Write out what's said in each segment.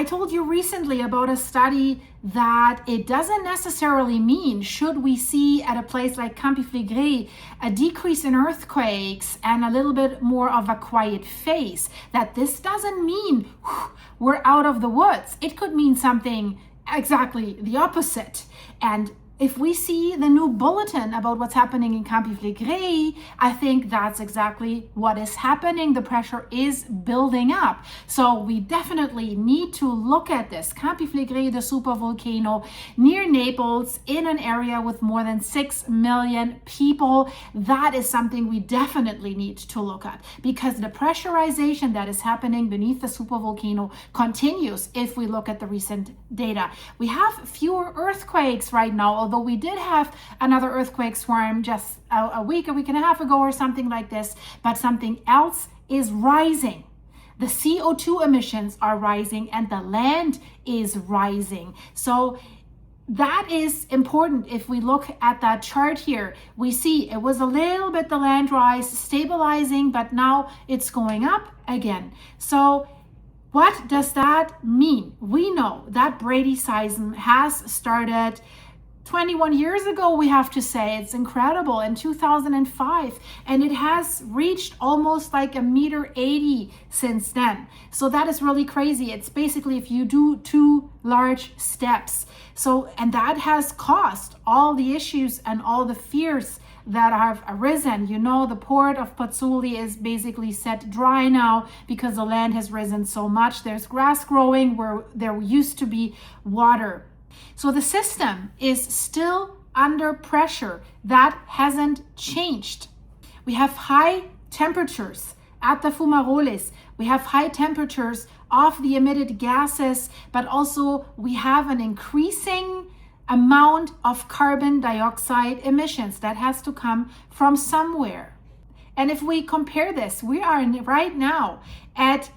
I told you recently about a study that it doesn't necessarily mean, should we see at a place like Campi Flegrei a decrease in earthquakes and a little bit more of a quiet phase, that this doesn't mean we're out of the woods. It could mean something exactly the opposite. And if we see the new bulletin about what's happening in Campi Flegrei, I think that's exactly what is happening. The pressure is building up. So we definitely need to look at this. Campi Flegrei, the super volcano near Naples, in an area with more than 6 million people. That is something we definitely need to look at, because the pressurization that is happening beneath the super volcano continues if we look at the recent data. We have fewer earthquakes right now, although we did have another earthquake swarm just a week and a half ago or something like this, but something else is rising. The CO2 emissions are rising and the land is rising. So that is important. If we look at that chart here, we see it was a little bit the land rise stabilizing, but now it's going up again. So what does that mean? We know that Brady seism has started 21 years ago, we have to say. It's incredible, in 2005, and it has reached almost like 1.80 meters since then. So that is really crazy. It's basically if you do 2 large steps. So, and that has caused all the issues and all the fears that have arisen. You know, the port of Pozzuoli is basically set dry now because the land has risen so much. There's grass growing where there used to be water. So the system is still under pressure. That hasn't changed. We have high temperatures at the fumaroles. We have high temperatures of the emitted gases, but also we have an increasing amount of carbon dioxide emissions that has to come from somewhere. And if we compare this, we are right now at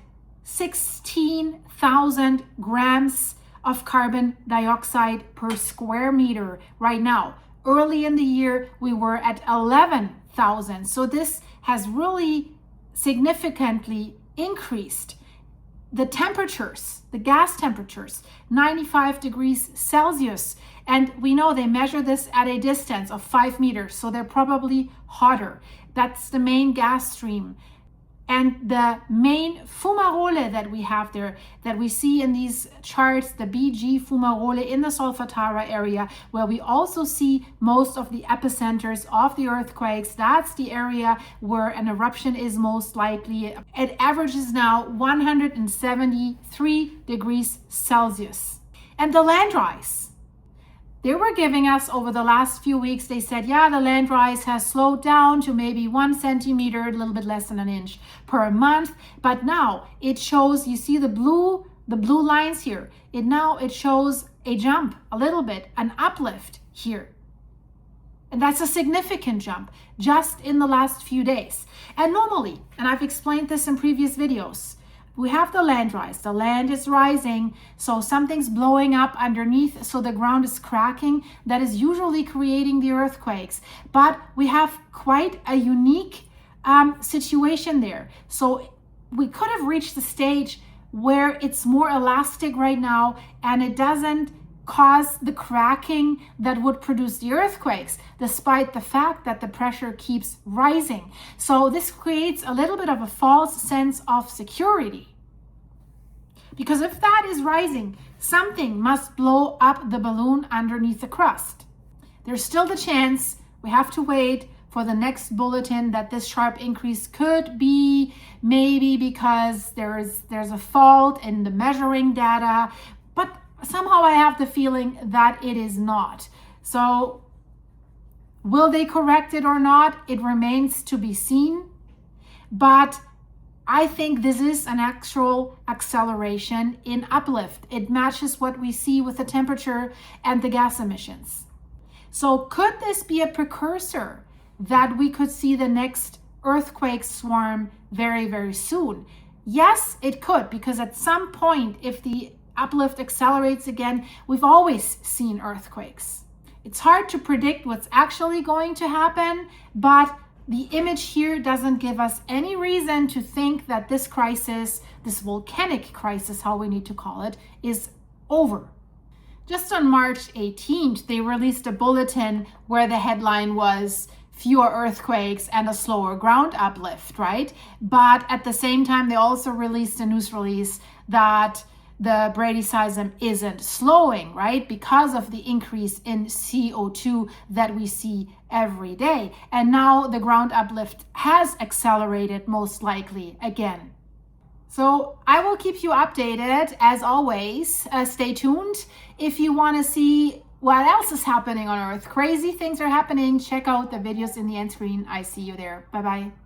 16,000 grams of carbon dioxide per square meter right now. Early in the year, we were at 11,000. So this has really significantly increased. The temperatures, the gas temperatures, 95 degrees Celsius. And we know they measure this at a distance of 5 meters. So they're probably hotter. That's the main gas stream. And the main fumarole that we have there, that we see in these charts, the BG fumarole in the Solfatara area, where we also see most of the epicenters of the earthquakes. That's the area where an eruption is most likely. It averages now 173 degrees Celsius. And the land rise. They were giving us over the last few weeks, they said, yeah, the land rise has slowed down to maybe 1 centimeter, a little bit less than an inch per month. But now it shows, you see the blue lines here. It shows a jump, a little bit, an uplift here. And that's a significant jump just in the last few days. And normally, and I've explained this in previous videos, we have the land rise. The land is rising, so something's blowing up underneath, so the ground is cracking. That is usually creating the earthquakes. But we have quite a unique situation there. So we could have reached the stage where it's more elastic right now, and it doesn't cause the cracking that would produce the earthquakes, despite the fact that the pressure keeps rising. So this creates a little bit of a false sense of security. Because if that is rising, something must blow up the balloon underneath the crust. There's still the chance, we have to wait for the next bulletin, that this sharp increase could be maybe because there's a fault in the measuring data, but somehow I have the feeling that it is not. So will they correct it or not? It remains to be seen. But I think this is an actual acceleration in uplift. It matches what we see with the temperature and the gas emissions. So could this be a precursor that we could see the next earthquake swarm very, very soon? Yes, it could, because at some point, if the uplift accelerates again, we've always seen earthquakes. It's hard to predict what's actually going to happen, but the image here doesn't give us any reason to think that this crisis, this volcanic crisis, how we need to call it, is over. Just on March 18th, they released a bulletin where the headline was fewer earthquakes and a slower ground uplift, right? But at the same time, they also released a news release that the Brady seism isn't slowing, right? Because of the increase in CO2 that we see every day. And now the ground uplift has accelerated most likely again. So I will keep you updated as always. Stay tuned. If you want to see what else is happening on Earth, crazy things are happening, check out the videos in the end screen. I see you there. Bye-bye.